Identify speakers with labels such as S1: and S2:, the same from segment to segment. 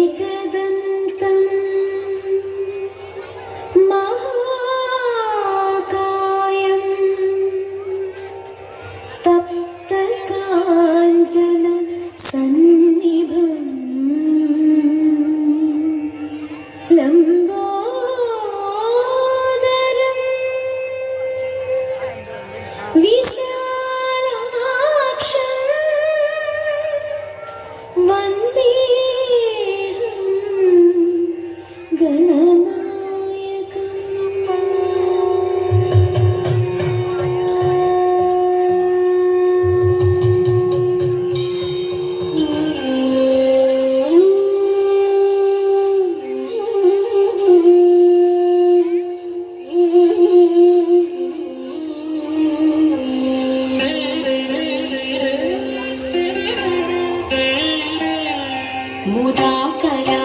S1: एकदन्तं महाकायं तप्तकाञ्चन सन्निभं लम्बोदरं विशालाक्षं वन्दे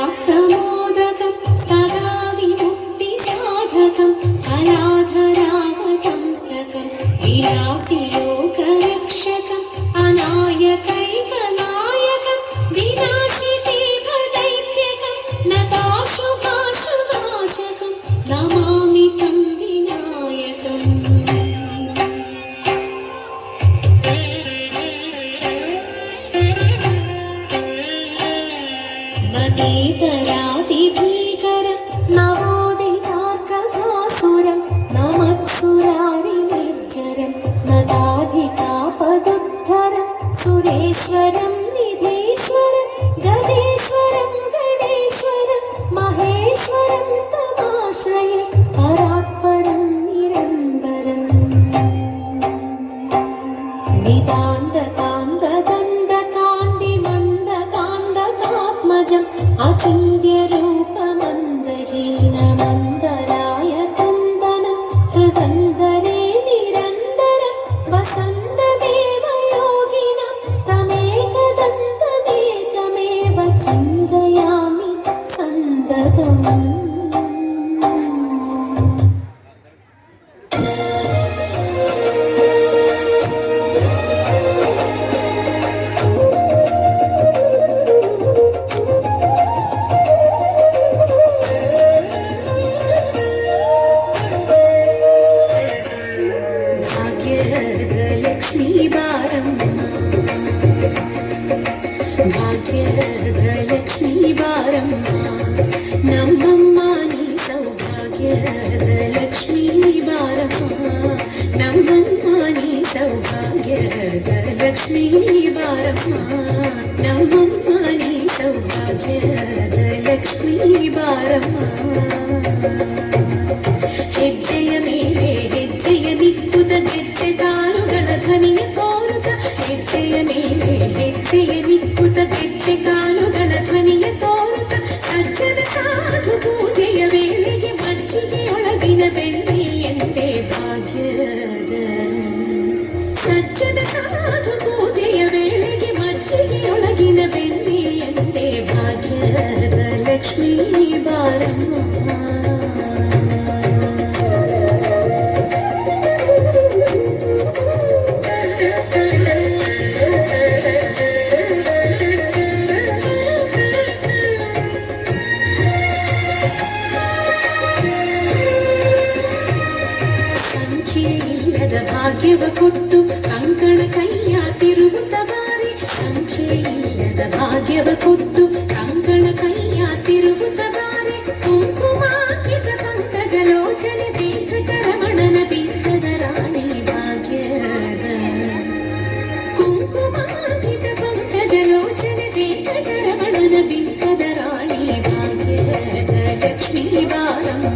S1: मुदाकरात्तमोदकं सदा विमुक्तिसाधकं कलाधरावतंसकं विलासिलोकरक्षकम् अनायकैकनायकं विनाशितेभदैत्यकं नताशुभाशुनाशकं नमामि तं विनायकम्। नदीतरादिभीकरं नवोदितार्कभासुरं नमत्सुरारिनिर्जरं नदाधिकापदुद्धरं सुरेश्वरं निधीश्वरं गजेश्वरं गणेश्वरं महेश्वरं तमाश्रये परात्परं निरन्तरम्। निदान्तकान्तदन्तकान्तिमन्दकान्तकात्मजम् अचिन्त्यरूपमन्दहीनमन्दराय क्रन्दनं हृदन्तरे निरन्तरं वसन्तमेव योगिनं तमेकदन्तमेकमेव चिन्तयामि सन्ततम्। ಭಾಗ್ಯದ ಲಕ್ಷ್ಮೀ ಬಾರಮ್ಮ ನಮ್ಮಮ್ಮ ನೀ ಸೌಭಾಗ್ಯದ ಲಕ್ಷ್ಮೀ ಬಾರಮ್ಮ ನಮ್ಮಮ್ಮ ನೀ ಸೌಭಾಗ್ಯದ ಲಕ್ಷ್ಮೀ ಬಾರಮ್ಮ ನಮ್ಮಮ್ಮ ನೀ ಸೌಭಾಗ್ಯದ ಲಕ್ಷ್ಮೀ ಬಾರಮ್ಮ। ಹೆಜ್ಜೆಯ ಮೇಲೆ ಹೆಜ್ಜೆಯ ನಿಕ್ಕುತ್ತ ಗೆಜ್ಜೆ ಕಾಲುಗಳ ಧ್ವನಿಯ ತೋರುತ್ತ ಹೆಜ್ಜೆಯ ಮೇಲೆ ಹೆಜ್ಜೆಯ ನಿಕ್ಕುತ್ತ ಗೆಜ್ಜೆ ಕಾಲುಗಳ ಧ್ವನಿಯ ತೋರುತ್ತ ಸಜ್ಜನ ಸಾಧು ಪೂಜೆಯ ವೇಳೆಗೆ ಮಜ್ಜಿಗೆಯೊಳಗಿನ ಬೆಣ್ಣೆಯಂತೆ ಭಾಗ್ಯದ ಸಜ್ಜನ ಸಾಧು ಪೂಜೆಯ ವೇಳೆಗೆ ಮಜ್ಜಿಗೆಯೊಳಗಿನ ಬೆಣ್ಣೆಯಂತೆ ಭಾಗ್ಯದ ಲಕ್ಷ್ಮೀ ಬಾರಮ್ಮ। ಭಾಗ್ಯವ ಕೊಟ್ಟು ಕಂಕಣ ಕೈಯ ತಿರುವುತ್ತ ಬಾರಿ ಸಂಖ್ಯೆ ಇಲ್ಲದ ಭಾಗ್ಯವ ಕೊಟ್ಟು ಕಂಕಣ ಕೈಯ ತಿರುವುತ್ತ ಬಾರಿ ಕುಂಕುಮಾಂಕಿತ ಪಂಕಜ ಲೋಚನೆ ವೆಂಕಟರಮಣನ ಬಿಂಕದ ರಾಣಿ ಭಾಗ್ಯದ ಕುಂಕುಮಾಂಕಿತ ಪಂಕಜ ಲೋಚನೆ ವೆಂಕಟರಮಣನ ಬಿಂಕದ ರಾಣಿ ಭಾಗ್ಯದ ಲಕ್ಷ್ಮೀ ಬಾರಮ್ಮ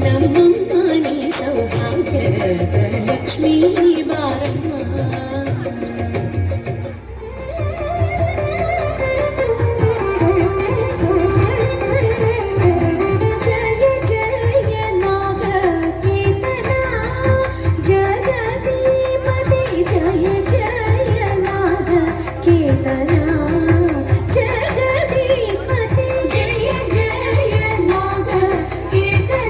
S1: ನಮ್ಮಮ್ಮ ನೀ ಸೌಭಾಗ್ಯದ ಲಕ್ಷ್ಮೀ ಬಾರಮ್ಮ। ಜಯ ಜಯ ನಾಗ ಕೇತನ ಜಗದೀಪತಿ ಜಯ ಜಯ ನಾಗ ಕೇತನ ಜಗದೀಪತಿ ಜಯ ಜಯ ನಾಗ ಕೇತನ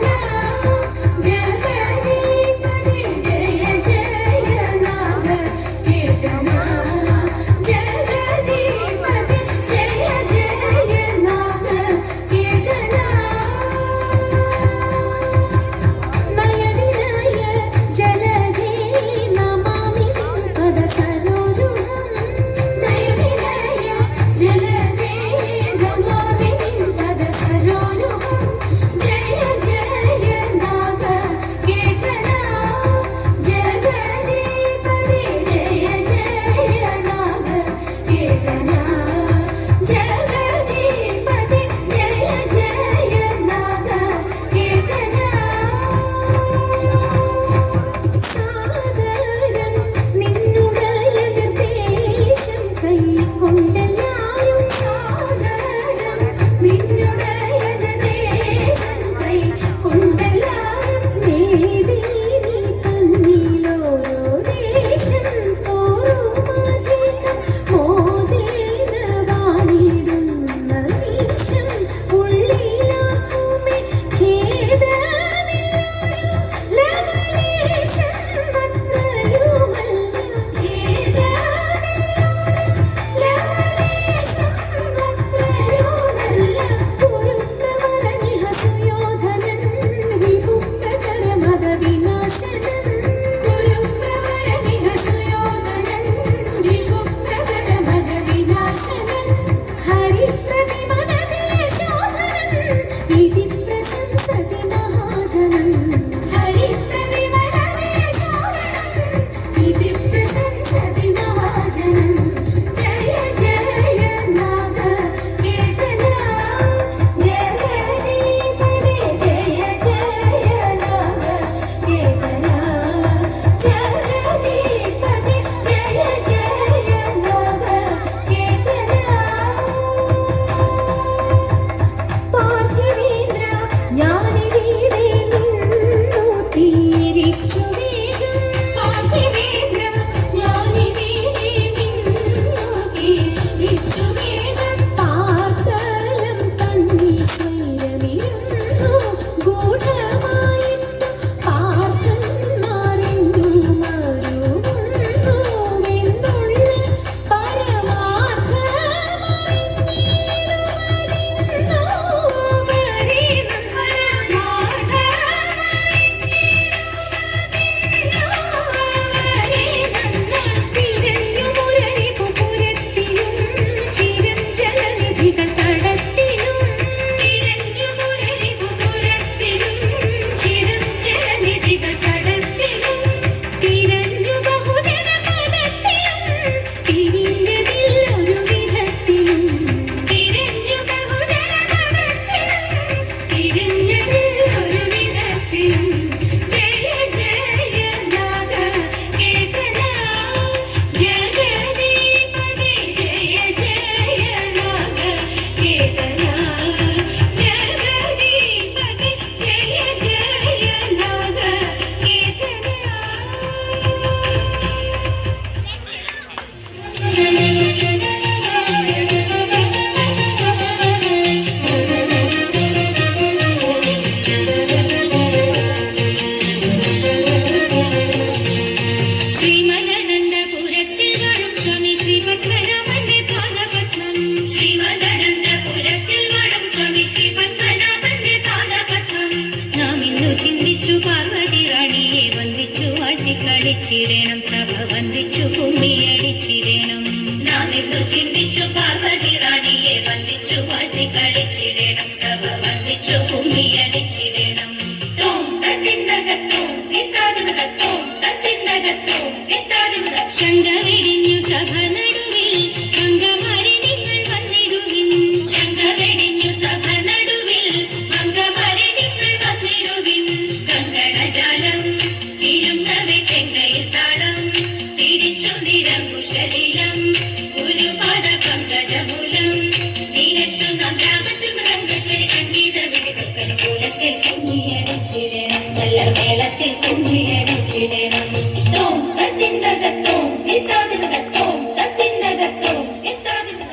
S2: ചിന്തിച്ചു പാർവതി റാണിയെ വന്ദിച്ചു വാട്ടിക്കളിച്ചിടണം സഭ വന്ദിച്ചു കുമ്മിയടിച്ചിടണം നാം ഇന്നു ചിന്തിച്ചു പാർവതി റാണിയെ വന്ദിച്ചു വാട്ടിക്കളിച്ചിടണം സഭ വന്ദിച്ചു കുമ്മിയടിച്ചിടണം തോം തത്തിന്നകത്തോം ഇത്താതിമകത്തോം തത്തിന്നകത്തോം ഇത്താതിമക ശങ്ക വെടിഞ്ഞു സഭ നടുവിൽ അംഗമാരി നിങ്ങൾ വന്നിടുവിൻ ശങ്ക വെടിഞ്ഞു സഭ നടുവിൽ അംഗമാരി നിങ്ങൾ വന്നിടുവിൻ കങ്കണജാലം ഇരുന്നവെ ചെങ്കയിൽ താളം പിടിച്ചു നിരങ്കുശലീലം ഗുരുപാദ പങ്കജമൂലം നിലച്ചു നാം രാഗത്തിൽ മൃഗത്തിൽ സംഗീത വിധികൾക്കനുകൂലത്തിൽ കുമ്മിയടിച്ചിടണം നല്ല മേളത്തിൽ കുമ്മിയടിച്ചിടണം തോം തത്തിന്നകത്തോം ഇത്താതിമകത്തോം തത്തിന്നകത്തോം ഇത്താതിമക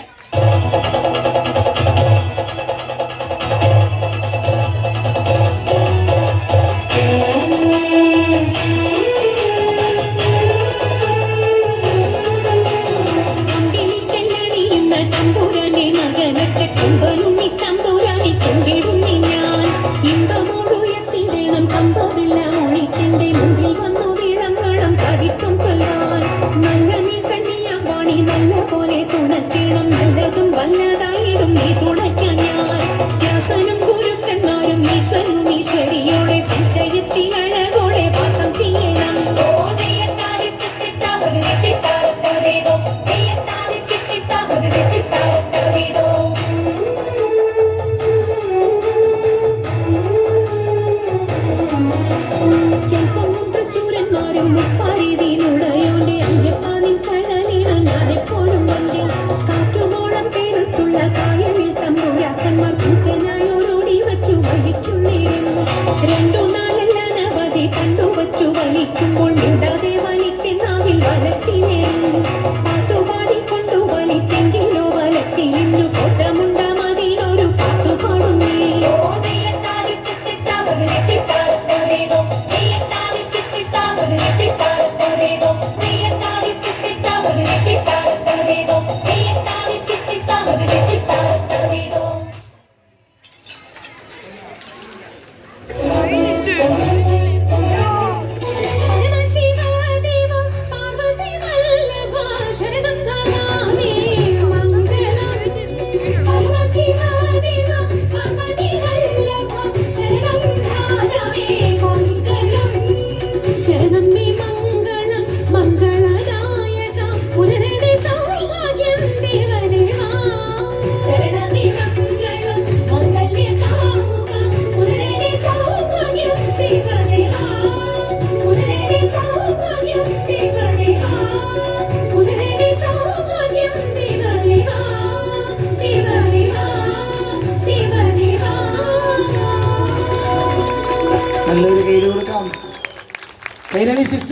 S1: തമ്പുരാനെ മകനൊക്കെ കൊമ്പനുണ്ണി തമ്പുരാനെ കൊണ്ടിടുന്നി ഞാൻ ഇമ്പമോടുയർത്തിടണം കമ്പമില്ല ഒഴിച്ചിന്റെ മുമ്പിൽ വന്നു വീഴങ്ങണം കവിത്വം ചൊല്ലാൻ നല്ല നീ കണ്ണിയാം വാണി നല്ല പോലെ തുണയ്ക്കണം നല്ലതും വല്ലതായിടും നീ തുണയ്ക്കാൻ ഞാൻ വ്യാസനും ഗുരുക്കന്മാരും ഈശ്വരും ഈശ്വരിയോടെ സംശയത്തിൽ അഴകോടെ വാസം ചെയ്യണം ചൂരന്മാരും മുപ്പാരീതിയിലുടയോന്റെ അയ്യപ്പാനിൻ കഴലിട ഞാനെപ്പോഴും വന്നി കാറ്റുമോളം പേരുത്തുള്ള കായലിൽ തമ്പുരാക്കന്മാർ കൂറ്റനായോരോടി വച്ചു വലിക്കുന്നേരും രണ്ടു നാലല്ല നവതി കണ്ടുവച്ചു വലിക്കുമ്പോൾ മിണ്ടാതെ വലിച്ചെന്നാവിൽ വലച്ചിനേരും പാട്ടുപാടിക്കൊണ്ടു വലിച്ചെങ്കിലോ വലച്ചിന്നു കോട്ടമുണ്ട മതിനൊരു പാട്ടുപാടുന്നേ
S3: നല്ലൊരു കയ്യിൽ കൊടുക്കാം കൈരളി സിസ്റ്റർ